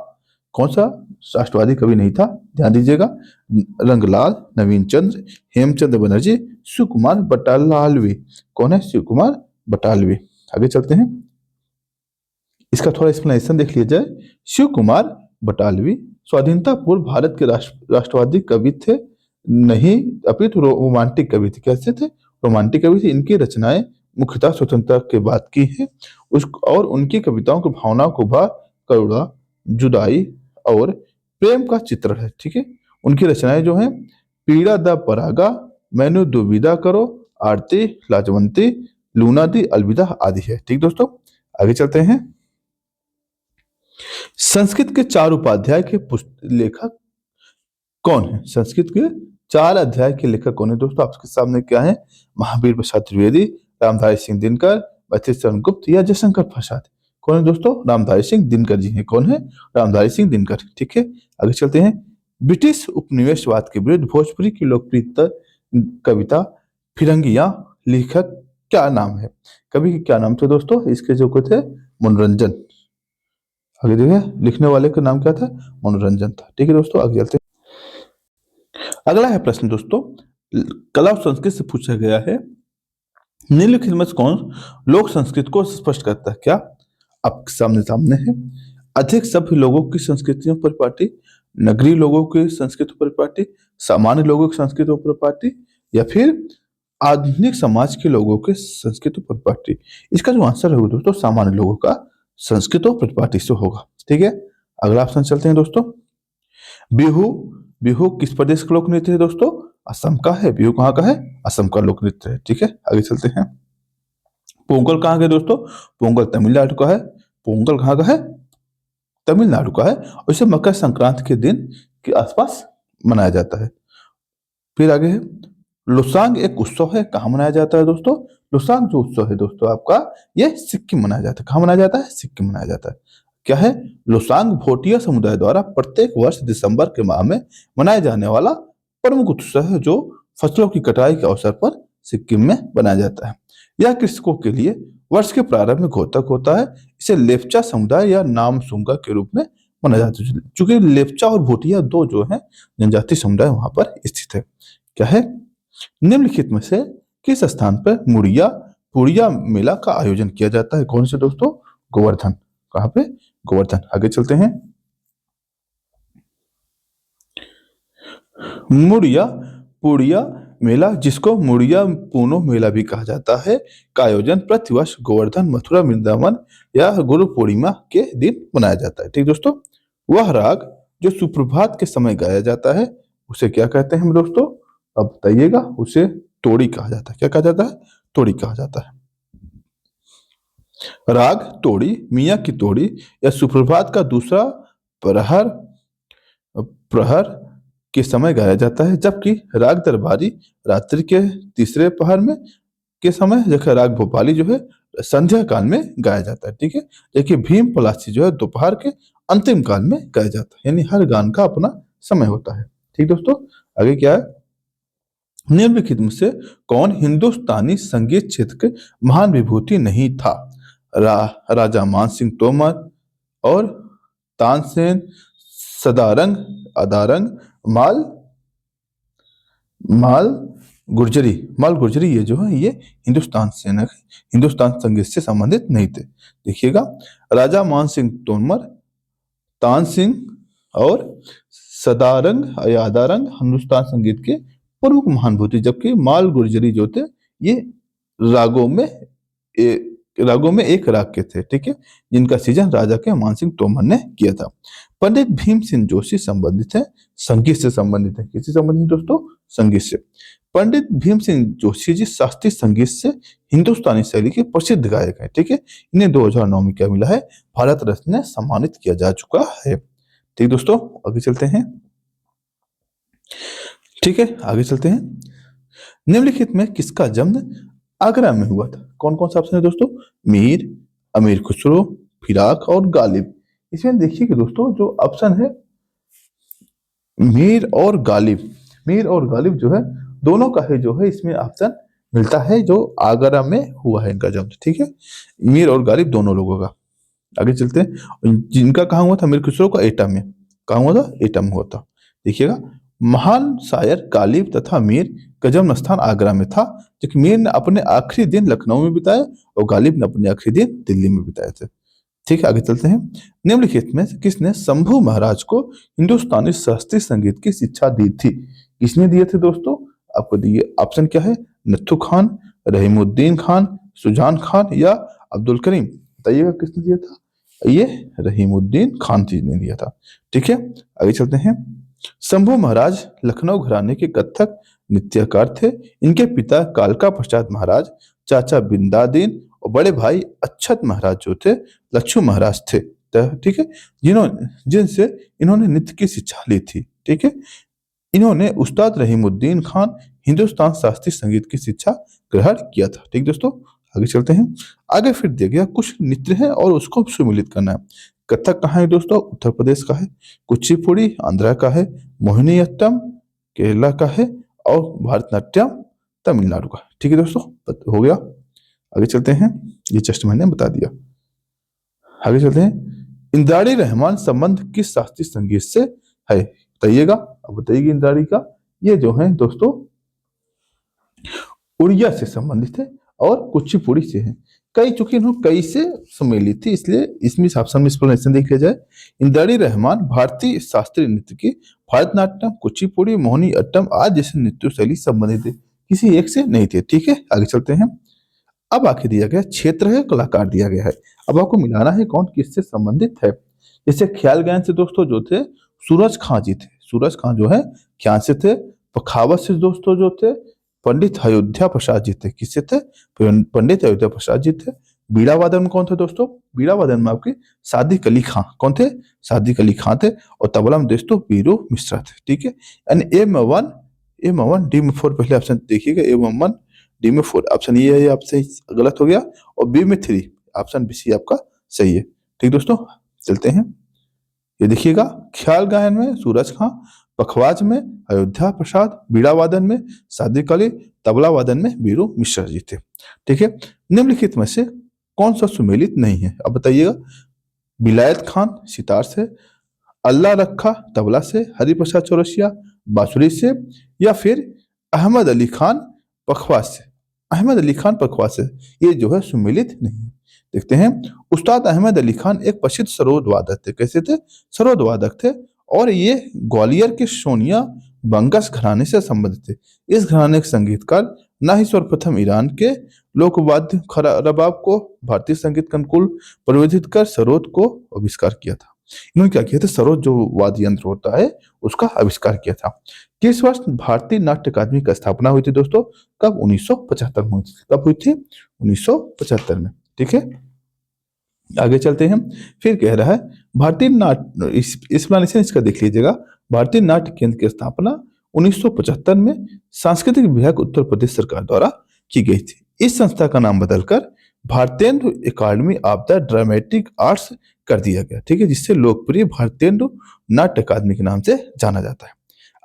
कौन सा राष्ट्रवादी कवि नहीं था? ध्यान दीजिएगा। रंगलाल, नवीन चंद्र, हेमचंद्र बनर्जी, शिव कुमार बटालवी। कौन है? शिव कुमार बटालवी। आगे चलते हैं, इसका थोड़ा एक्सप्लेनेशन देख लिया जाए। शिव कुमार बटालवी स्वाधीनता पूर्व भारत के राष्ट्रवादी कवि थे नहीं, अपितु रोमांटिक कवि थे। कैसे थे? रोमांटिक कवि थे। इनकी रचनाएं मुख्यतः स्वतंत्रता के बाद की है। और उनकी कविताओं की भावनाओं को भाव, करुणा, जुदाई और प्रेम का चित्र है। ठीक है, उनकी रचनाएं जो हैं पीड़ा द परागा, मैनू दुविदा करो, आरती, लाजवंती, लूना दी अलविदा आदि है। ठीक दोस्तों, आगे चलते हैं। संस्कृत के 4 उपाध्याय के लेखक कौन है? संस्कृत के 4 अध्याय के लेखक कौन है दोस्तों? आपके सामने क्या है? महावीर प्रसाद त्रिवेदी, रामधारी सिंह दिनकर, मैथिली शरण गुप्त या जयशंकर प्रसाद। कौन है दोस्तों? रामधारी सिंह दिनकर जी हैं। कौन है? रामधारी सिंह दिनकर। ठीक है, आगे चलते हैं। ब्रिटिश उपनिवेशवाद के विरुद्ध भोजपुरी की लोकप्रिय कविता फिरंगियां लेखक क्या नाम है? कवि के क्या नाम थे दोस्तों? इसके जो को थे मनोरंजन। आगे देखिए, लिखने वाले का नाम क्या था? मनोरंजन था। ठीक है दोस्तों, आगे चलते हैं। अगला है प्रश्न दोस्तों, कला और संस्कृत से पूछा गया है। निम्नलिखित में से कौन लोक संस्कृत को स्पष्ट करता है? क्या आपके सामने सामने है? अधिक सभ्य लोगों की संस्कृतियों पर पार्टी, नगरीय लोगों की संस्कृति पर पार्टी, सामान्य लोगों की संस्कृति पर पार्टी, या फिर आधुनिक समाज के लोगों के संस्कृति पर पार्टी? इसका जो आंसर होगा दोस्तों सामान्य लोगों का संस्कृत और प्रतिपाटी से होगा। ठीक है, अगला ऑप्शन चलते हैं दोस्तों। बिहू, बिहू किस प्रदेश का लोक नृत्य है दोस्तों? असम का है। बिहू कहाँ का है? असम का लोक नृत्य है। ठीक है, आगे चलते हैं। पोंगल कहाँ का है दोस्तों? पोंगल तमिलनाडु का है। पोंगल कहाँ का है? तमिलनाडु का है। और इसे मकर संक्रांति के दिन के आसपास मनाया जाता है। फिर आगे है, लोसांग एक उत्सव है, कहाँ मनाया जाता है दोस्तों? लोसांग जो उत्सव है दोस्तों आपका, ये सिक्किम मनाया जाता है। कहाँ मनाया जाता है? सिक्किम मनाया जाता है। क्या है? लोसांग भोटिया समुदाय द्वारा प्रत्येक वर्ष दिसंबर के माह में मनाया जाने वाला प्रमुख उत्सव है, जो फसलों की कटाई के अवसर पर सिक्किम में बनाया जाता है। यह कृषकों के लिए वर्ष के प्रारंभ में घोतक होता है। इसे लेप्चा समुदाय या नामसूंगा के रूप में माना जाता है। चूंकि लेप्चा और भोटिया दो जो है जनजातीय समुदाय वहां पर स्थित है। क्या है? निम्नलिखित में से किस स्थान पर मुड़िया पुड़िया मेला का आयोजन किया जाता है? कौन से दोस्तों? गोवर्धन। कहाँ पे? गोवर्धन। आगे चलते हैं। मुड़िया पुड़िया मेला, जिसको मुड़िया पूनो मेला भी कहा जाता है, का आयोजन प्रतिवर्ष गोवर्धन, मथुरा, वृंदावन या गुरु पूर्णिमा के दिन मनाया जाता है। ठीक दोस्तों, वह राग जो सुप्रभात के समय गाया जाता है उसे क्या कहते हैं हम दोस्तों? अब बताइएगा। उसे तोड़ी कहा जाता है। क्या कहा जाता है? तोड़ी कहा जाता है। राग तोड़ी मियाँ की तोड़ी या सुप्रभात का दूसरा प्रहर प्रहर के समय गाया जाता है, जबकि राग दरबारी रात्रि के तीसरे प्रहर में के समय, जबकि राग भोपाली जो है संध्या काल में गाया जाता है। ठीक है, जबकि भीम पलासी जो है दोपहर के अंतिम काल में गाया जाता है। यानी हर गान का अपना समय होता है। ठीक दोस्तों, आगे क्या है? निम्नलिखित में से कौन हिंदुस्तानी संगीत क्षेत्र के महान विभूति नहीं था? राजा मान सिंह तोमर और तानसेन, सदारंग, अदारंग, माल माल माल गुर्जरी, ये जो है ये हिंदुस्तान संगीत से संबंधित नहीं थे। देखिएगा, राजा मान सिंह तोमर, तानसिंह और सदारंग या अदारंग हिंदुस्तान संगीत के प्रमुख महानुभूति, जबकि माल गुर्जरी जो थे ये रागों में रागों में एक राग के थे। ठीक है, जिनका सृजन राजा के मान सिंह तोमर ने किया था। पंडित भीम सिंह जोशी संबंधित है, संगीत से संबंधित है। किससे संबंधित दोस्तों? संगीत से। पंडित भीम सिंह जोशी जी शास्त्रीय संगीत से हिंदुस्तानी शैली के प्रसिद्ध गायक हैं। ठीक है, इन्हें 2009 में क्या मिला है? भारत रत्न ने सम्मानित किया जा चुका है। ठीक दोस्तों, आगे चलते हैं। ठीक है, आगे चलते हैं। निम्नलिखित में किसका जन्म आगरा में हुआ था? कौन कौन सा ऑप्शन है दोस्तों? मीर, अमीर खुसरो, फिराक और गालिब। इसमें देखिए कि दोस्तों जो ऑप्शन है मीर और गालिब जो है दोनों का है जो है इसमें ऑप्शन मिलता है जो आगरा में हुआ है इनका जन्म। ठीक है, मीर और गालिब दोनों लोगों का। आगे चलते हैं। जिनका कहा हुआ था मीर खुसरो का एटा में, कहा हुआ था एटा में हुआ था। देखिएगा, महान शायर गालिब तथा मीर का जन्म स्थान आगरा में था, जबकि मीर ने अपने आखिरी दिन लखनऊ में बिताए और गालिब ने अपने आखिरी दिन दिल्ली में बिताए थे। ठीक है, आगे चलते हैं। निम्नलिखित में किसने शंभू महाराज को हिंदुस्तानी शास्त्रीय संगीत की शिक्षा दी थी? किसने दिए थे दोस्तों? आपको दिए ऑप्शन क्या है? नत्थु खान, रहीमुद्दीन खान, सुजान खान या अब्दुल करीम। बताइएगा किसने दिया था? ये रहीमुद्दीन खान जी ने दिया था। ठीक है, आगे चलते हैं। शंभू महाराज लखनऊ घराने के कथक नृत्यकार थे। इनके पिता कालका प्रसाद महाराज, चाचा बिंदादीन और बड़े भाई अच्छत महाराज जो थे लच्छू महाराज थे। ठीक है, जिनसे इन्होंने नृत्य की शिक्षा ली थी। ठीक है, इन्होंने उस्ताद रहीमुद्दीन खान हिंदुस्तान शास्त्रीय संगीत की शिक्षा ग्रहण किया था। ठीक दोस्तों, आगे चलते हैं। आगे फिर दिया गया कुछ नृत्य है और उसको सुमिलित करना है। कथक कहाँ है दोस्तों? उत्तर प्रदेश का है। कुचिपुड़ी आंध्रा का है। मोहिनीअट्टम केरला का है और भारतनाट्यम तमिलनाडु का। ठीक है दोस्तों, हो गया। आगे चलते हैं, ये जस्ट मैंने बता दिया। आगे चलते हैं। इंद्राणी रहमान संबंध किस शास्त्रीय संगीत से है? बताइएगा। अब बताइएगा इंद्राणी का, ये जो है दोस्तों उड़िया से संबंधित है और कुचिपुड़ी से है। चूंकि इन्होंने कई से सम्मिलित थी, इसलिए इसमें ऑप्शन में एक्सप्लेनेशन देख लिया जाए। इंद्राणी रहमान भारतीय शास्त्रीय नृत्य की भारतनाट्यम, कुचिपुड़ी, मोहिनी अट्टम आदि जैसे नृत्य शैली संबंधित है, किसी एक से नहीं थे। ठीक है, आगे चलते हैं। अब आखिर दिया गया क्षेत्र है, कलाकार दिया गया है। अब आपको मिलाना है कौन किससे संबंधित है। जैसे ख्याल गायन से दोस्तों जो थे सूरज खां जी थे। सूरज खां जो है ख्याल से थे। पखावत से दोस्तों जो थे पंडित अयोध्या प्रसाद जी थे। किससे थे? पंडित अयोध्या प्रसाद जी थे। बीड़ा वादन में कौन थे दोस्तों? बीड़ा वादन में आपके सादिक अली खां। कौन थे? सादिक अली खां थे। और तबला में दोस्तों वीरू मिश्रा थे। ठीक है, यानी एम1 डी में 4 पहले ऑप्शन देखिएगा। एम1 डी में 4 ऑप्शन ये है आपसे गलत हो गया, और बी में 3 ऑप्शन बी सी आपका सही है। ठीक दोस्तों, चलते हैं। ये देखिएगा, ख्याल गायन में सूरज खां, पखवाज में अयोध्या प्रसाद, बीड़ा वादन में सादिक अली, तबला वादन में वीरू मिश्रा जी थे। ठीक है, निम्नलिखित में से कौन सा सुमेलित नहीं है? अब बताइएगा। विलायत खान सितार से, अल्लाह रखा तबला से, हरिप्रसाद चौरसिया बांसुरी से, या फिर अहमद अली खान पखवाज से। अहमद अली खान पखवाज से ये जो है सुमेलित नहीं है। देखते हैं। उस्ताद अहमद अली खान एक प्रसिद्ध सरोद वादक थे। कैसे थे? सरोद वादक थे। और ये ग्वालियर के सोनिया बंगस घराने से संबंधित थे। इस घराने के संगीतकार ना ही सर्वप्रथम ईरान के लोकवाद्य रबाब को भारतीय संगीत के अनुकूल परिवर्तित कर सरोद को आविष्कार किया था। इन्होंने क्या किया था, सरोद जो वाद्य यंत्र होता है उसका आविष्कार किया था। किस वर्ष भारतीय नाट्य अकादमी की स्थापना हुई थी दोस्तों? कब? 1975 में हुई थी। कब हुई थी? 1975 में। ठीक है, आगे चलते हैं। फिर कह रहा है भारतीय नाट्य, इस एक्सप्लेनेशन इसका देख लीजिएगा। भारतीय नाट्य केंद्र की स्थापना 1975 में सांस्कृतिक विभाग उत्तर प्रदेश सरकार द्वारा की गई थी। इस संस्था का नाम बदलकर Bharatendu academy of the dramatic arts कर दिया गया। ठीक है, जिससे लोकप्रिय भारतेंदु नाट्य अकादमी के नाम से जाना जाता है।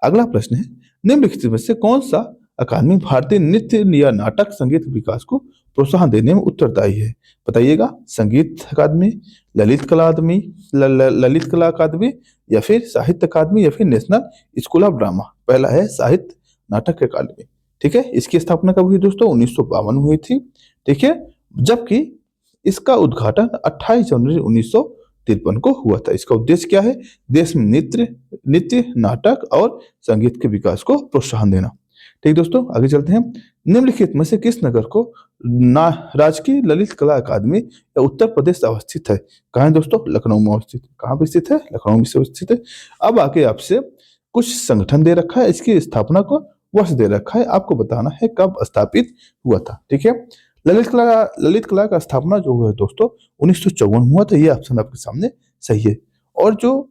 अगला प्रश्न है, निम्नलिखित में से कौन सा अकादमी भारतीय नृत्य या नाटक संगीत विकास को प्रोत्साहन देने में उत्तरदायी है? बताइएगा। संगीत अकादमी, ललित कला अकादमी, ललित कला अकादमी, या फिर साहित्य अकादमी, या फिर नेशनल स्कूल ऑफ ड्रामा। पहला है साहित्य नाटक अकादमी। ठीक है, इसकी स्थापना कब हुई दोस्तों? 1952 में हुई थी। ठीक है, जबकि इसका उद्घाटन 28 जनवरी 1953 को हुआ था। इसका उद्देश्य क्या है? देश में नृत्य, नाटक और संगीत के विकास को प्रोत्साहन देना। ठीक दोस्तों, आगे चलते हैं। निम्नलिखित में से किस नगर को राजकीय ललित कला अकादमी या उत्तर प्रदेश अवस्थित है? कहाँ है दोस्तों? लखनऊ में अवस्थित। कहाँ पे स्थित है? लखनऊ में अवस्थित है। अब आगे आपसे कुछ संगठन दे रखा है, इसकी स्थापना को वर्ष दे रखा है, आपको बताना है कब स्थापित हुआ था। ठीक है, ललित कला का स्थापना जो हुआ है दोस्तों 1954 हुआ था। ये ऑप्शन आपके सामने सही है। और जो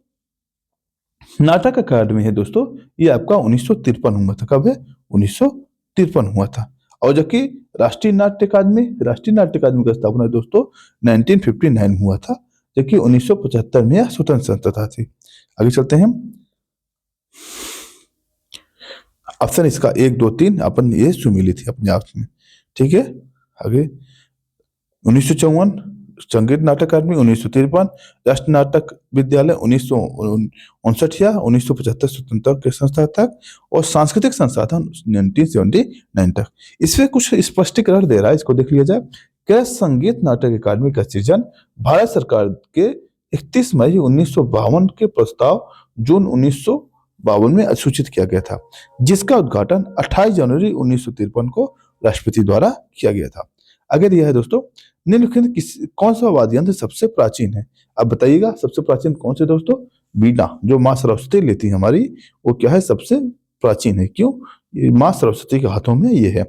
नाटक अकादमी है दोस्तों, ये आपका 1953 हुआ था। कब है? 1953 हुआ था। और जबकि राष्ट्रीय नाट्य अकादमी का स्थापना दोस्तों 1959 में हुआ था, जबकि 1975 में यह स्वतंत्र संस्था थी। आगे चलते हैं। ऑप्शन इसका 1, 2, 3 अपन ये सुमिली थी अपने आप में। ठीक है, आगे 1954 संगीत नाटक अकादमी, 1953 राष्ट्रीय नाटक विद्यालय, 1959 या 1975 स्वतंत्रता के संस्था तक, और सांस्कृतिक संसाधन 1979 तक। इसमें कुछ स्पष्टीकरण दे रहा है, इसको देख लिया जाए। क्या संगीत नाटक अकादमी का सृजन भारत सरकार के 31 मई 1952 के प्रस्ताव जून 1952 में अधिसूचित किया गया था, जिसका उद्घाटन 28 जनवरी 1953 को राष्ट्रपति द्वारा किया गया था। आगे दिया है दोस्तों, निम्नलिखित कौन सा वाद्य यंत्र सबसे प्राचीन है? अब बताइएगा सबसे प्राचीन कौन से दोस्तों? बीना, जो माँ सरस्वती लेती है हमारी, वो क्या है? सबसे प्राचीन है। क्यों? ये माँ सरस्वती के हाथों में ये है।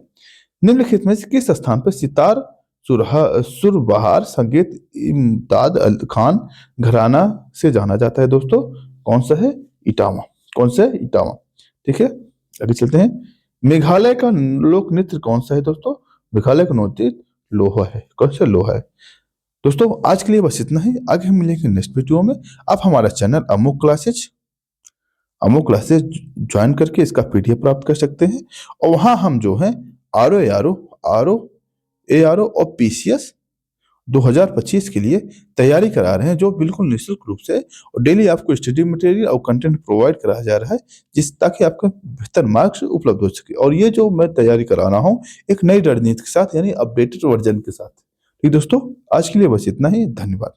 निम्नलिखित में से किस स्थान पर सितार सुरबहार संगीत इमदाद खान घराना से जाना जाता है दोस्तों? कौन सा है? इटावा। कौन सा है? इटावा। ठीक है, आगे चलते हैं। मेघालय का लोक नृत्य कौन सा है दोस्तों? मेघालय का नृत्य लोहा है। कौन सा? लोहा है। दोस्तों आज के लिए बस इतना ही, आगे हम मिलेंगे नेक्स्ट वीडियो में। आप हमारा चैनल अमोक क्लासेज ज्वाइन करके इसका पीडीएफ प्राप्त कर सकते हैं। और वहां हम जो है ARO और PCS 2025 के लिए तैयारी करा रहे हैं, जो बिल्कुल निःशुल्क रूप से, और डेली आपको स्टडी मटेरियल और कंटेंट प्रोवाइड कराया जा रहा है, ताकि आपका बेहतर मार्क्स उपलब्ध हो सके। और ये जो मैं तैयारी करा रहा हूँ एक नई रणनीति के साथ, यानी अपडेटेड वर्जन के साथ। ठीक दोस्तों, आज के लिए बस इतना ही। धन्यवाद।